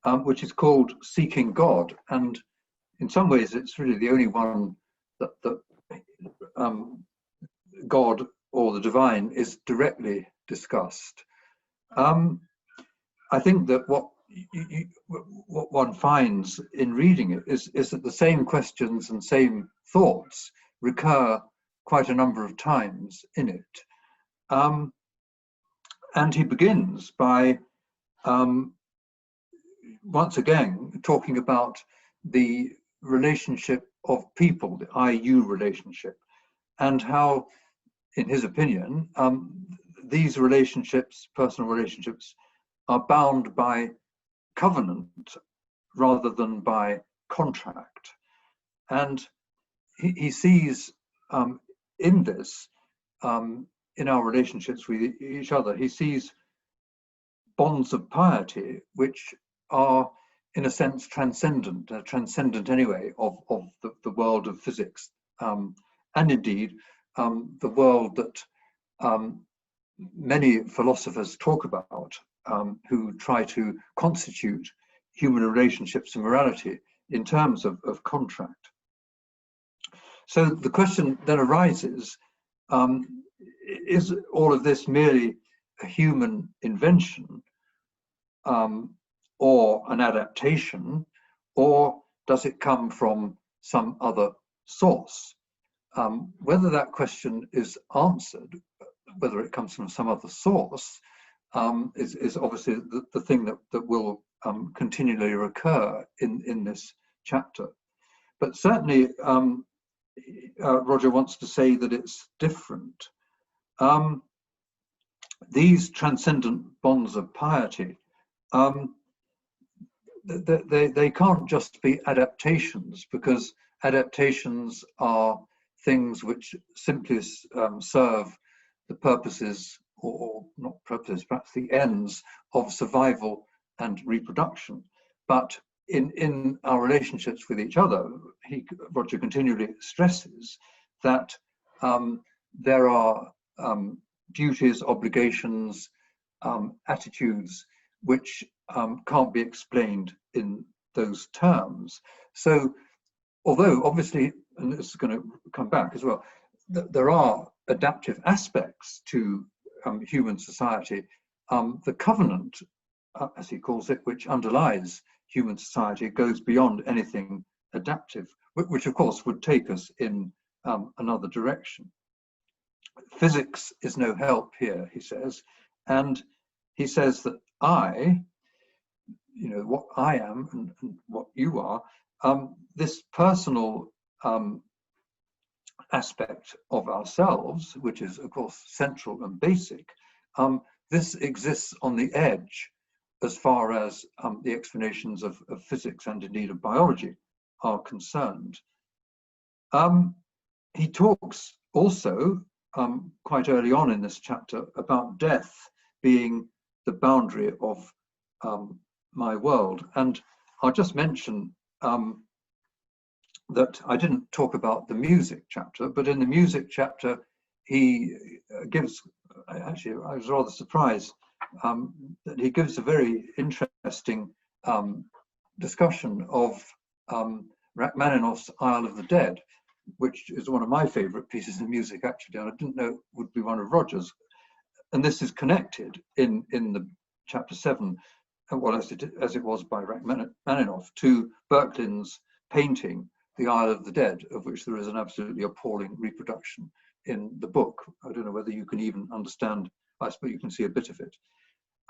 which is called Seeking God. And in some ways, it's really the only one that God or the divine is directly discussed. I think that what one finds in reading it is that the same questions and same thoughts recur quite a number of times in it. And he begins by once again talking about the relationship of people, the I-you relationship, and how, in his opinion, these relationships, personal relationships, are bound by covenant rather than by contract. And he sees in this, in our relationships with each other, he sees bonds of piety which are, in a sense, transcendent anyway, of the world of physics, and indeed the world that many philosophers talk about, who try to constitute human relationships and morality in terms of contract. So the question then arises, is all of this merely a human invention, or an adaptation, or does it come from some other source? Whether that question is answered, whether it comes from some other source, is obviously the thing that will continually recur in this chapter. But certainly, Roger wants to say that it's different. These transcendent bonds of piety, they can't just be adaptations, because adaptations are things which simply serve the purposes, or not purposes, perhaps the ends of survival and reproduction. But in our relationships with each other, Roger continually stresses that there are duties, obligations, attitudes which can't be explained in those terms. So, although obviously, and this is going to come back as well, there are adaptive aspects to human society, the covenant, as he calls it, which underlies human society, goes beyond anything adaptive, which of course would take us in another direction. Physics is no help here, he says, and he says that what I am and what you are, this personal aspect of ourselves, which is of course central and basic, this exists on the edge as far as the explanations of physics and indeed of biology are concerned. He talks also quite early on in this chapter about death being the boundary of my world. And I'll just mention that I didn't talk about the music chapter, but in the music chapter, he gives, actually, I was rather surprised that he gives a very interesting discussion of Rachmaninoff's Isle of the Dead, which is one of my favorite pieces of music, actually, and I didn't know it would be one of Roger's. And this is connected in the chapter 7, well, as it was by Rachmaninoff, to Berklin's painting, The Isle of the Dead, of which there is an absolutely appalling reproduction in the book. I don't know whether you can even understand, I suppose you can see a bit of it.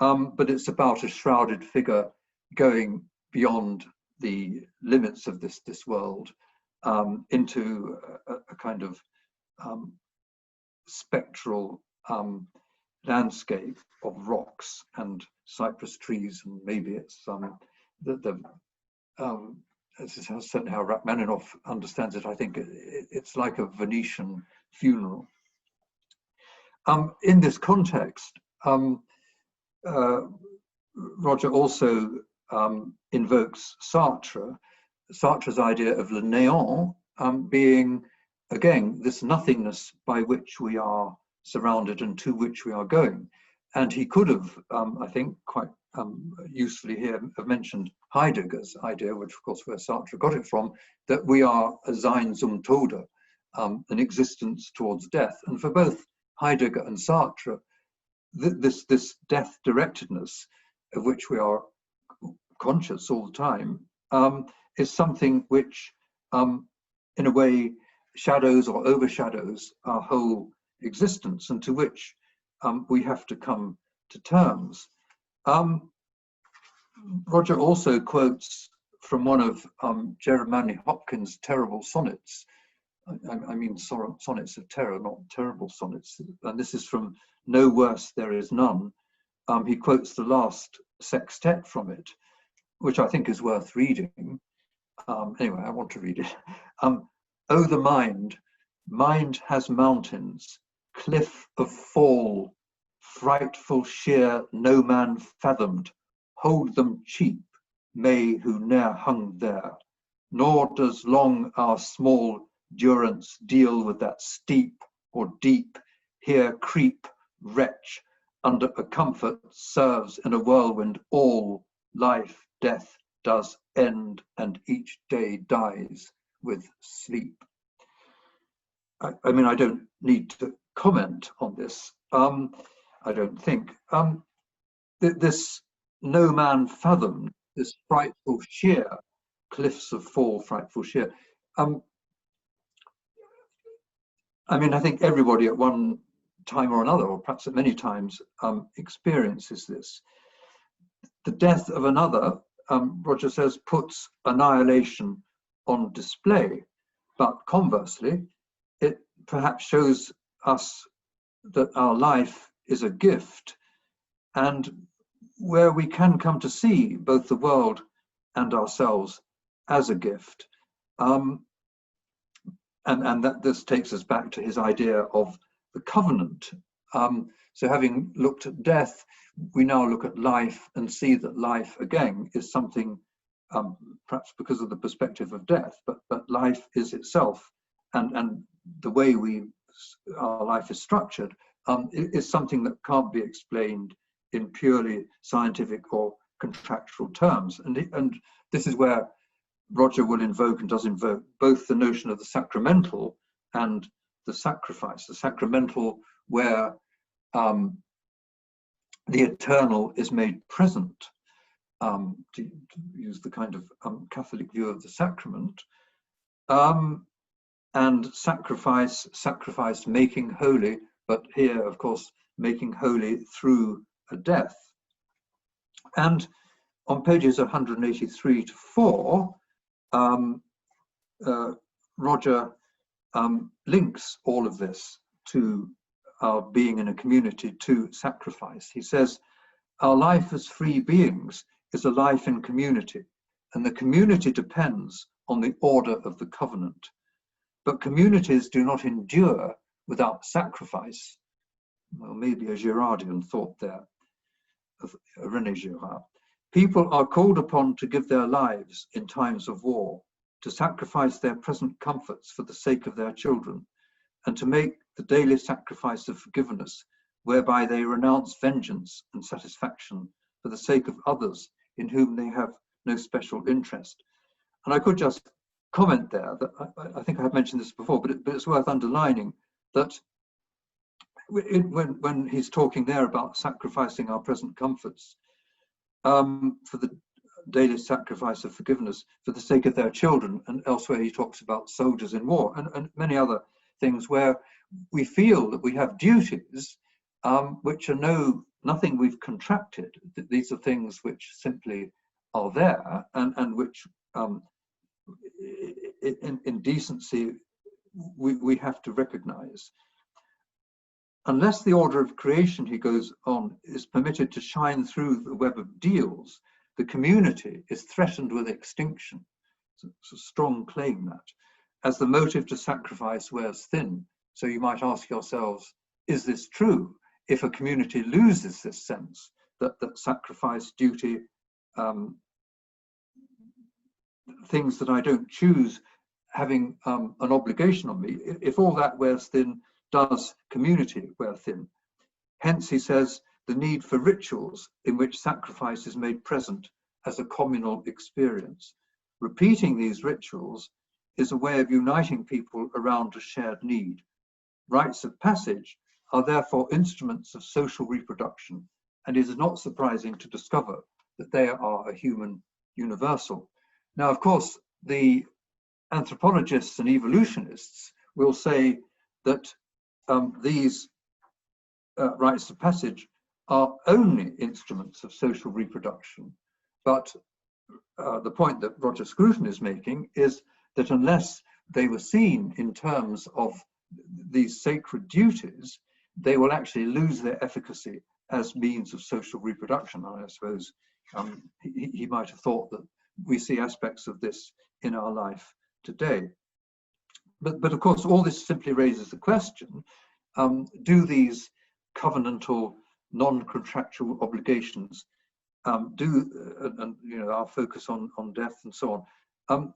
But it's about a shrouded figure going beyond the limits of this world into a kind of spectral landscape of rocks and cypress trees, and maybe it's this is certainly how Rachmaninoff understands it. I think it's like a Venetian funeral. In this context, Roger also invokes Sartre's idea of le néant being, again, this nothingness by which we are surrounded and to which we are going. And he could have, I think, quite usefully here have mentioned Heidegger's idea, which of course where Sartre got it from, that we are a Sein zum Tode, an existence towards death. And for both Heidegger and Sartre, this death directedness of which we are conscious all the time is something which in a way shadows or overshadows our whole existence, and to which we have to come to terms. Roger also quotes from one of Jeremiah Hopkins' terrible sonnets. I mean sonnets of terror, not terrible sonnets. And this is from No Worse There Is None. He quotes the last sextet from it, which I think is worth reading. Anyway, I want to read it. Oh, the mind has mountains, cliff of fall, frightful sheer no man fathomed, hold them cheap, may who ne'er hung there, nor does long our small durance deal with that steep or deep, here creep, wretch, under a comfort serves in a whirlwind all, life, death does end, and each day dies with sleep. I mean, I don't need to comment on this. I don't think. This no man fathomed, this frightful sheer, cliffs of fall, frightful sheer. I mean, I think everybody at one time or another, or perhaps at many times, experiences this. The death of another, Roger says, puts annihilation on display, but conversely, it perhaps shows us that our life is a gift, and where we can come to see both the world and ourselves as a gift. And that this takes us back to his idea of the covenant. So having looked at death, we now look at life and see that life again is something, perhaps because of the perspective of death, but life is itself, and the way our life is structured is something that can't be explained in purely scientific or contractual terms. And this is where Roger will invoke and does invoke both the notion of the sacramental and the sacrifice. The sacramental where the eternal is made present, to use the kind of Catholic view of the sacrament, and sacrifice making holy, but here, of course, making holy through a death. And on pages 183 to 4, Roger links all of this to our being in a community, to sacrifice. He says, our life as free beings is a life in community, and the community depends on the order of the covenant. But communities do not endure without sacrifice. Well, maybe a Girardian thought there, of René Girard. People are called upon to give their lives in times of war, to sacrifice their present comforts for the sake of their children, and to make the daily sacrifice of forgiveness, whereby they renounce vengeance and satisfaction for the sake of others in whom they have no special interest. And I could just comment there that I think I have mentioned this before, but it's worth underlining that when he's talking there about sacrificing our present comforts for the daily sacrifice of forgiveness for the sake of their children, and elsewhere he talks about soldiers in war and many other things where we feel that we have duties which are nothing we've contracted. These are things which simply are there, and which in decency we have to recognize. Unless the order of creation, he goes on, is permitted to shine through the web of deals, the community is threatened with extinction. It's a strong claim that, as the motive to sacrifice wears thin. So you might ask yourselves, is this true? If a community loses this sense that sacrifice, duty, things that I don't choose having an obligation on me, if all that wears thin, does community wear thin? Hence, he says, the need for rituals in which sacrifice is made present as a communal experience. Repeating these rituals is a way of uniting people around a shared need. Rites of passage are therefore instruments of social reproduction, and it is not surprising to discover that they are a human universal. Now, of course, the anthropologists and evolutionists will say that these rites of passage are only instruments of social reproduction. But the point that Roger Scruton is making is that unless they were seen in terms of these sacred duties, they will actually lose their efficacy as means of social reproduction. And I suppose he might have thought that we see aspects of this in our life today. But of course, all this simply raises the question, do these covenantal, non-contractual obligations and our focus on death and so on,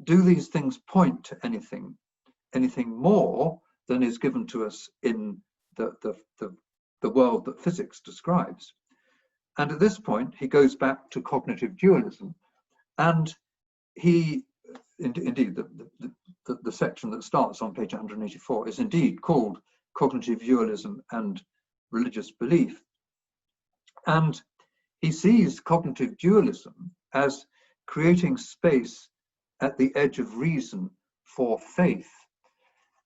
do these things point to anything more than is given to us in the world that physics describes? And at this point, he goes back to cognitive dualism, and he indeed the section that starts on page 184 is indeed called Cognitive Dualism and Religious Belief. And he sees cognitive dualism as creating space at the edge of reason for faith.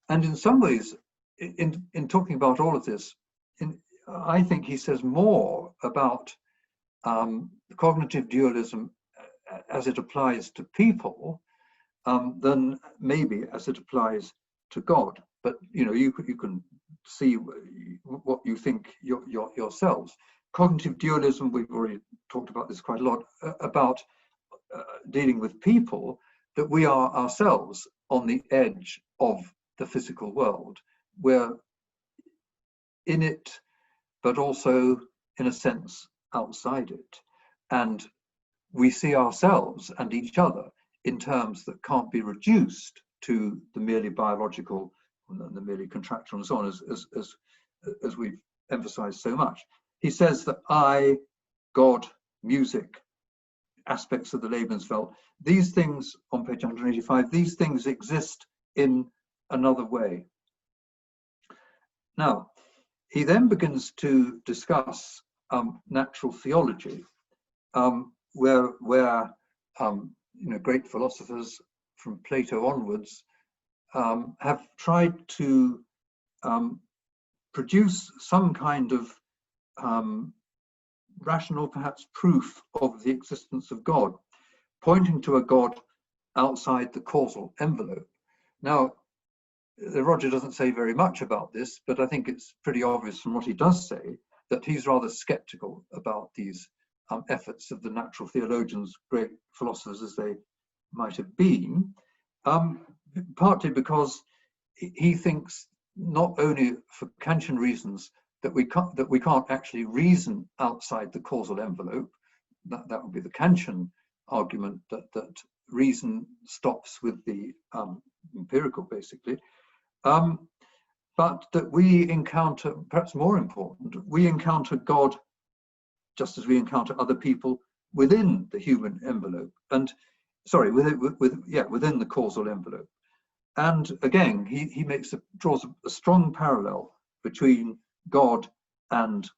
And in some ways, in talking about all of this, I think he says more about cognitive dualism as it applies to people than maybe as it applies to God. But you can see what you think yourselves. Cognitive dualism, we've already talked about this quite a lot, about dealing with people, that we are ourselves on the edge of the physical world. We're in it, but also in a sense outside it. And we see ourselves and each other in terms that can't be reduced to the merely biological, the merely contractual and so on, as we've emphasized so much. He says that I, God, music, aspects of the Lebenswelt, these things on page 185, these things exist in another way. Now, he then begins to discuss natural theology, where great philosophers from Plato onwards have tried to produce some kind of rational, perhaps, proof of the existence of God, pointing to a God outside the causal envelope. Now, Roger doesn't say very much about this, but I think it's pretty obvious from what he does say that he's rather skeptical about these efforts of the natural theologians, great philosophers as they might have been, partly because he thinks not only for Kantian reasons that we can't actually reason outside the causal envelope. That would be the Kantian argument, that reason stops with the empirical, basically. But that we encounter, perhaps more important, we encounter God just as we encounter other people within the human envelope, and within the causal envelope. And again, he draws a strong parallel between God and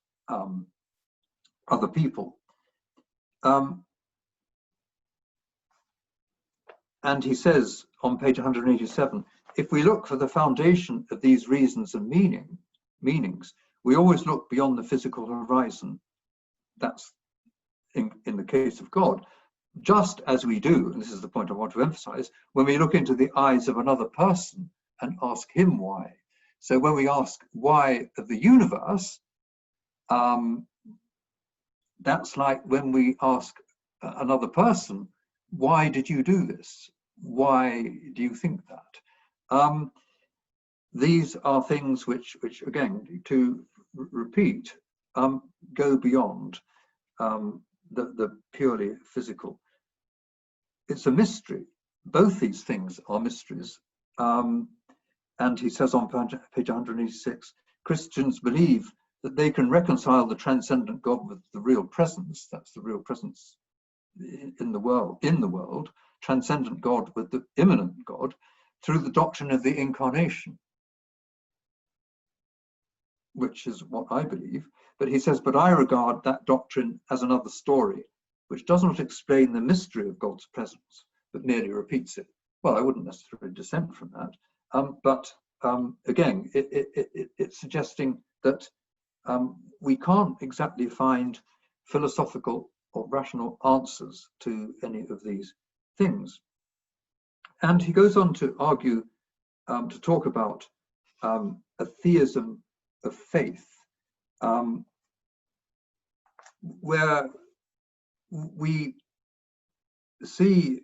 other people. And he says on page 187, if we look for the foundation of these reasons and meanings, we always look beyond the physical horizon. That's in the case of God, just as we do, and this is the point I want to emphasize, when we look into the eyes of another person and ask him why. So when we ask why of the universe, that's like when we ask another person, why did you do this? Why do you think that? These are things which again, to repeat, go beyond the purely physical. It's a mystery. Both these things are mysteries. And he says on page 186, Christians believe that they can reconcile the transcendent God with the real presence, that's the real presence in the world, transcendent God with the immanent God, through the doctrine of the incarnation, which is what I believe. But he says, but I regard that doctrine as another story, which does not explain the mystery of God's presence, but merely repeats it. Well, I wouldn't necessarily dissent from that, but again, it's suggesting that we can't exactly find philosophical or rational answers to any of these things. And he goes on to argue, to talk about a theism of faith, where we see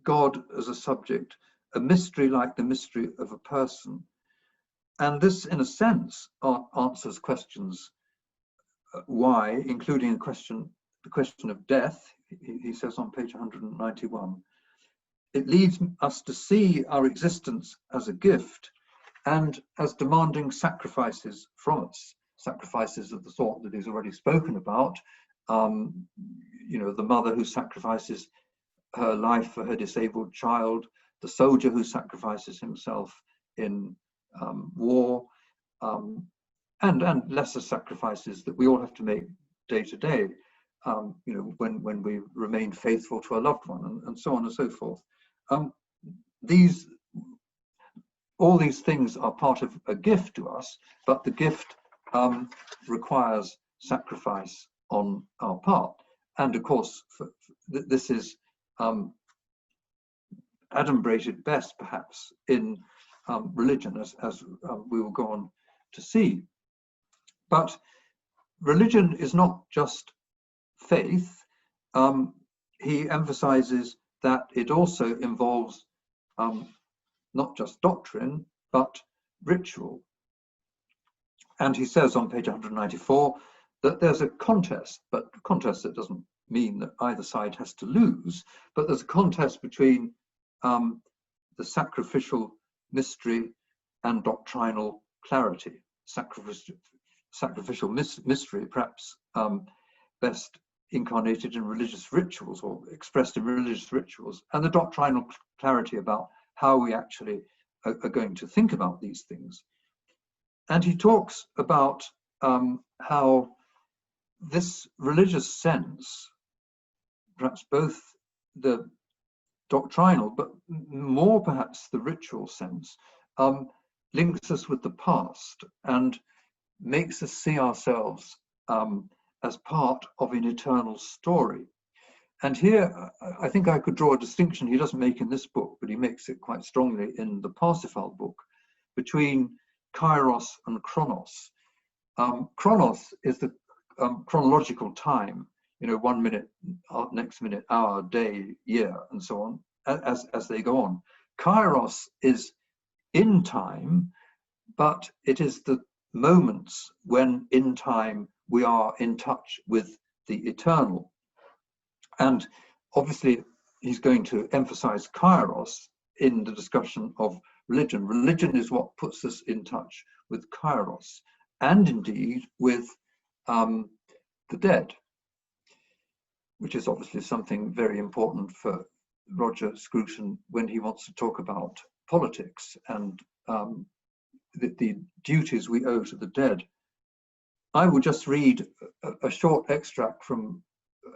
God as a subject, a mystery like the mystery of a person. And this, in a sense, answers questions why, including the question of death. He says on page 191, it leads us to see our existence as a gift and as demanding sacrifices from us, sacrifices of the sort that he's already spoken about. You know, the mother who sacrifices her life for her disabled child, the soldier who sacrifices himself in war, and lesser sacrifices that we all have to make day to day, you know, when we remain faithful to a loved one, and so on and so forth. All these things are part of a gift to us, but the gift requires sacrifice on our part. And of course, this is adumbrated best, perhaps, in religion, as we will go on to see. But religion is not just faith. He emphasizes that it also involves not just doctrine, but ritual. And he says on page 194 that there's a contest, but contest that doesn't mean that either side has to lose, but there's a contest between the sacrificial mystery and doctrinal clarity. Sacrificial mystery, perhaps best incarnated in religious rituals or expressed in religious rituals, and the doctrinal clarity about how we actually are going to think about these things. And he talks about how this religious sense, perhaps both the doctrinal, but more perhaps the ritual sense, links us with the past and makes us see ourselves as part of an eternal story. And here, I think I could draw a distinction he doesn't make in this book, but he makes it quite strongly in the Parsifal book, between kairos and chronos. Chronos is the chronological time, you know, 1 minute, next minute, hour, day, year, and so on, as they go on. Kairos is in time, but it is the moments when in time we are in touch with the eternal. And obviously he's going to emphasize kairos in the discussion of religion. Religion is what puts us in touch with kairos, and indeed with the dead, which is obviously something very important for Roger Scruton when he wants to talk about politics and the duties we owe to the dead. I will just read a short extract from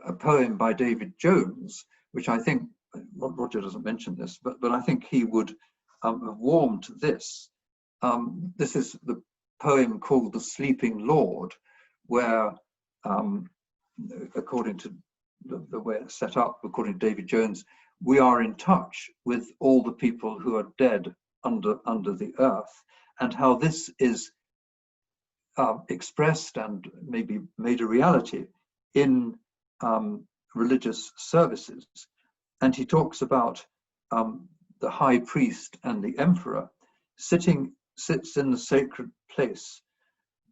a poem by David Jones, which I think, Roger doesn't mention this, but I think he would have warmed to this. This is the poem called The Sleeping Lord, where, according to the way it's set up, according to David Jones, we are in touch with all the people who are dead under the earth, and how this is expressed and maybe made a reality in religious services. And he talks about the high priest and the emperor sits in the sacred place,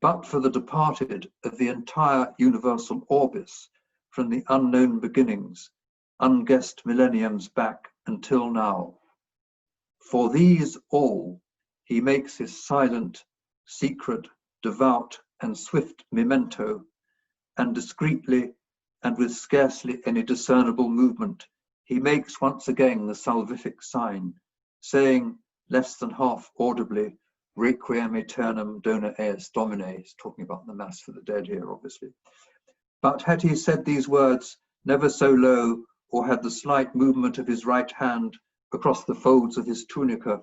but for the departed of the entire universal orbis, from the unknown beginnings, unguessed millenniums back until now. For these all, he makes his silent, secret, devout and swift memento, and discreetly and with scarcely any discernible movement, he makes once again the salvific sign, saying less than half audibly, Requiem aeternam dona eis Domine, he's talking about the Mass for the dead here, obviously. But had he said these words never so low, or had the slight movement of his right hand across the folds of his tunica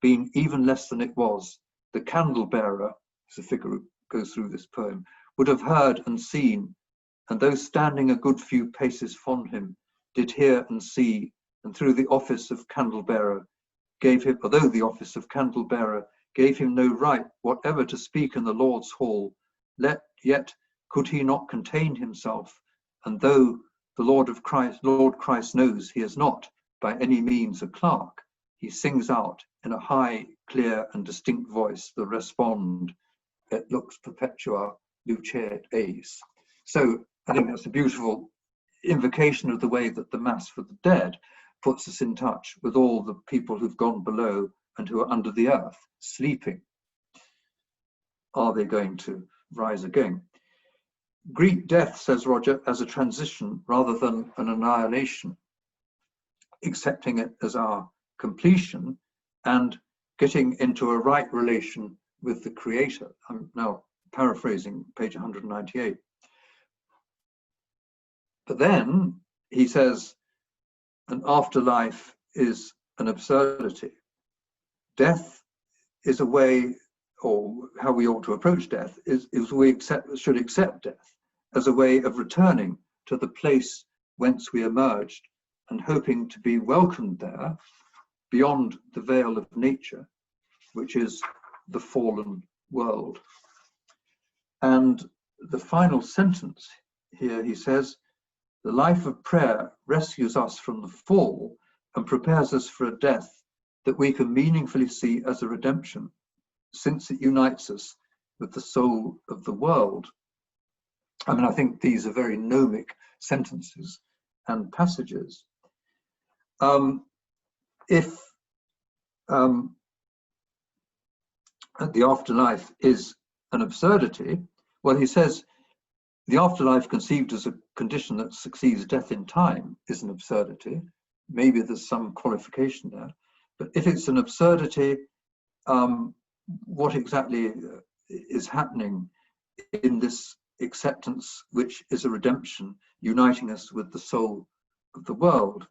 been even less than it was, the candle-bearer, as the figure who goes through this poem, would have heard and seen, and though standing a good few paces from him, did hear and see, and through the office of candle-bearer gave him, although the office of candle-bearer gave him no right whatever to speak in the Lord's hall, yet could he not contain himself, and though the Lord Christ knows he is not by any means a clerk, he sings out in a high, clear, and distinct voice the respond, et lux perpetua lucet eis. So I think that's a beautiful invocation of the way that the Mass for the dead puts us in touch with all the people who've gone below and who are under the earth, sleeping. Are they going to rise again? Greet death, says Roger, as a transition rather than an annihilation, accepting it as our completion and getting into a right relation with the Creator. I'm now paraphrasing page 198. But then he says an afterlife is an absurdity. Death is a way, or how we ought to approach death, is we should accept death as a way of returning to the place whence we emerged and hoping to be welcomed there beyond the veil of nature, which is the fallen world. And the final sentence here, he says, the life of prayer rescues us from the fall and prepares us for a death that we can meaningfully see as a redemption, since it unites us with the soul of the world. I mean, I think these are very gnomic sentences and passages. If the afterlife is an absurdity, well, he says the afterlife conceived as a condition that succeeds death in time is an absurdity. Maybe there's some qualification there. But if it's an absurdity, what exactly is happening in this acceptance, which is a redemption, uniting us with the soul of the world?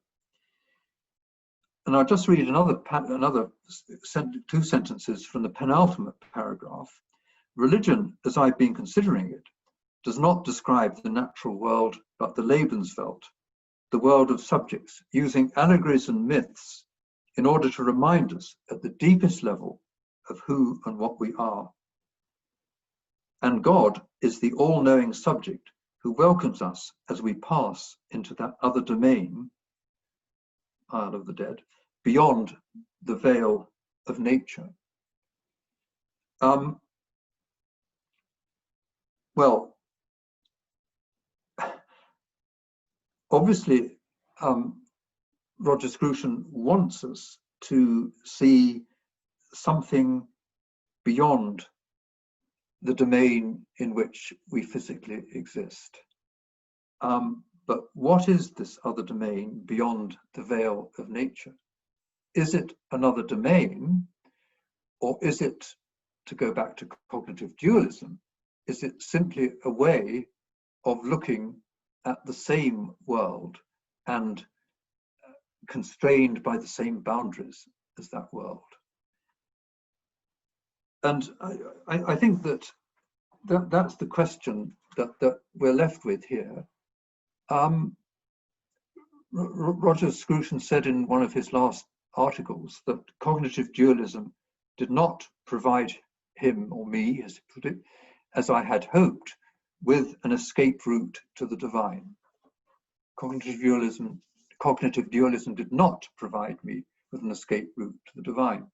And I'll just read another two sentences from the penultimate paragraph. Religion, as I've been considering it, does not describe the natural world, but the Lebenswelt, the world of subjects, using allegories and myths in order to remind us at the deepest level of who and what we are. And God is the all-knowing subject who welcomes us as we pass into that other domain, Isle of the Dead, beyond the veil of nature. Well, obviously, Roger Scruton wants us to see something beyond the domain in which we physically exist. But what is this other domain beyond the veil of nature? Is it another domain, or is it, to go back to cognitive dualism, is it simply a way of looking at the same world and constrained by the same boundaries as that world? And I think that's the question that we're left with here. Roger Scruton said in one of his last articles that cognitive dualism did not provide him or me, as he put it, as I had hoped, with an escape route to the divine. Cognitive dualism did not provide me with an escape route to the divine.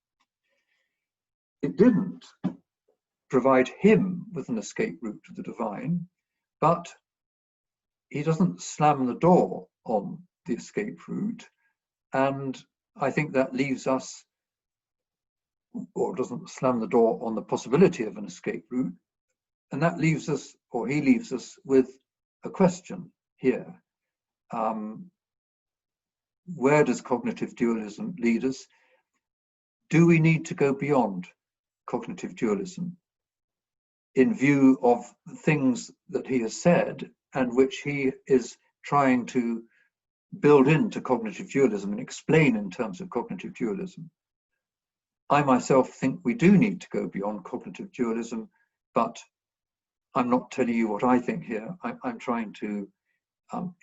It didn't provide him with an escape route to the divine, but he doesn't slam the door on the escape route. And I think that leaves us, or doesn't slam the door on the possibility of an escape route, And that leaves us, or he leaves us, with a question here. Where does cognitive dualism lead us? Do we need to go beyond cognitive dualism in view of things that he has said and which he is trying to build into cognitive dualism and explain in terms of cognitive dualism? I myself think we do need to go beyond cognitive dualism, but I'm not telling you what I think here. I'm trying to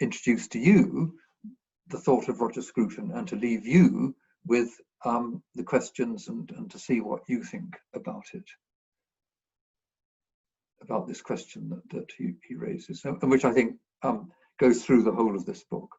introduce to you the thought of Roger Scruton and to leave you with the questions and to see what you think about it, about this question that he raises, and which I think goes through the whole of this book.